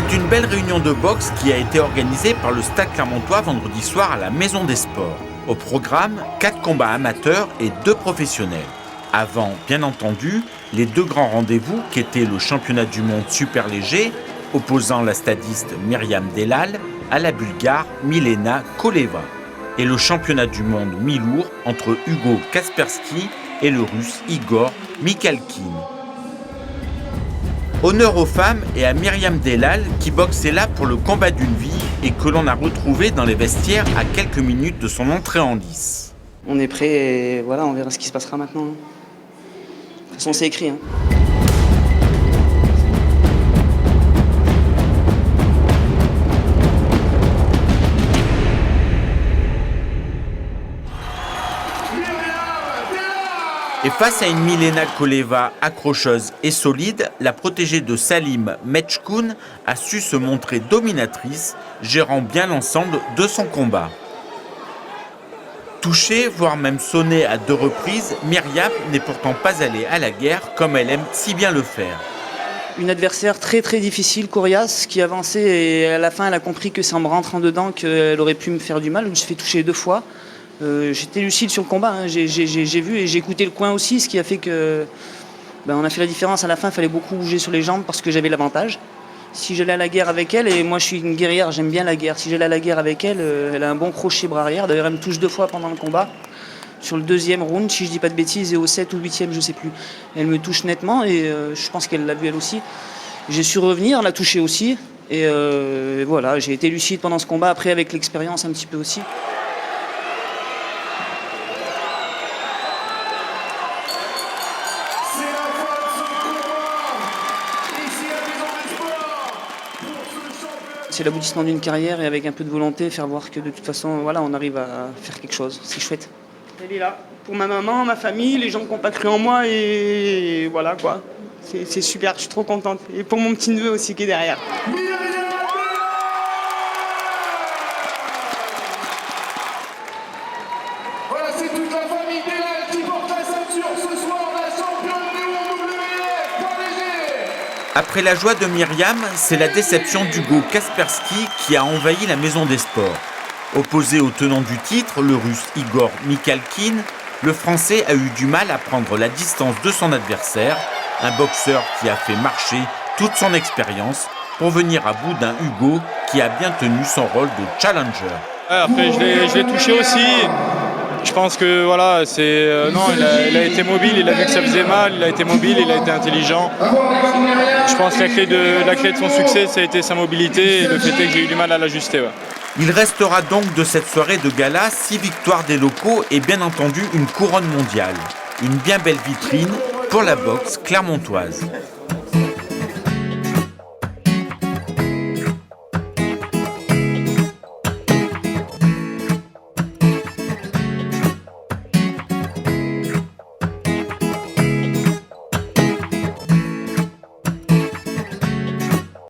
C'est une belle réunion de boxe qui a été organisée par le Stade Clermontois vendredi soir à la Maison des Sports. Au programme, 4 combats amateurs et 2 professionnels. Avant, bien entendu, les 2 grands rendez-vous qu'étaient le championnat du monde super léger, opposant la stadiste Myriam Delal à la Bulgare Milena Koleva, et le championnat du monde mi-lourd entre Hugo Kaspersky et le Russe Igor Mikhalkin. Honneur aux femmes et à Myriam Delal qui boxait là pour le combat d'une vie et que l'on a retrouvé dans les vestiaires à quelques minutes de son entrée en lice. On est prêt et voilà, on verra ce qui se passera maintenant. De toute façon, c'est écrit. Et face à une Milena Koleva accrocheuse et solide, la protégée de Salim Mechkoun a su se montrer dominatrice, gérant bien l'ensemble de son combat. Touchée, voire même sonnée à 2 reprises, Myriam n'est pourtant pas allée à la guerre comme elle aime si bien le faire. Une adversaire très très difficile, coriace, qui avançait et à la fin elle a compris que c'est en me rentrant dedans qu'elle aurait pu me faire du mal. Je me suis fait toucher 2 fois. J'étais lucide sur le combat, j'ai vu et j'ai écouté le coin aussi, ce qui a fait que on a fait la différence. À la fin, il fallait beaucoup bouger sur les jambes parce que j'avais l'avantage. Si j'allais à la guerre avec elle, et moi je suis une guerrière, j'aime bien la guerre, si j'allais à la guerre avec elle, elle a un bon crochet bras arrière. D'ailleurs, elle me touche 2 fois pendant le combat. Sur le 2e round, si je dis pas de bêtises, et au 7 ou 8e, je sais plus. Elle me touche nettement et je pense qu'elle l'a vu elle aussi. J'ai su revenir, la toucher aussi. Et voilà, j'ai été lucide pendant ce combat, après avec l'expérience un petit peu aussi. C'est l'aboutissement d'une carrière et avec un peu de volonté, faire voir que de toute façon, voilà, on arrive à faire quelque chose. C'est chouette. Elle est là pour ma maman, ma famille, les gens qui n'ont pas cru en moi et voilà quoi. C'est super, je suis trop contente. Et pour mon petit neveu aussi qui est derrière. Voilà, c'est toute la famille Delal qui porte la ceinture ce soir, la championne du monde WF, poids léger. Après la joie de Myriam, c'est la déception d'Hugo Kaspersky qui a envahi la Maison des Sports. Opposé au tenant du titre, le Russe Igor Mikhalkin, le Français a eu du mal à prendre la distance de son adversaire, un boxeur qui a fait marcher toute son expérience pour venir à bout d'un Hugo qui a bien tenu son rôle de challenger. Après, je l'ai touché aussi. Je pense que voilà, il a été mobile, il a vu que ça faisait mal, il a été mobile, il a été intelligent. Je pense que la clé de son succès, ça a été sa mobilité et le fait est que j'ai eu du mal à l'ajuster. Ouais. Il restera donc de cette soirée de gala 6 victoires des locaux et bien entendu une couronne mondiale. Une bien belle vitrine pour la boxe clermontoise.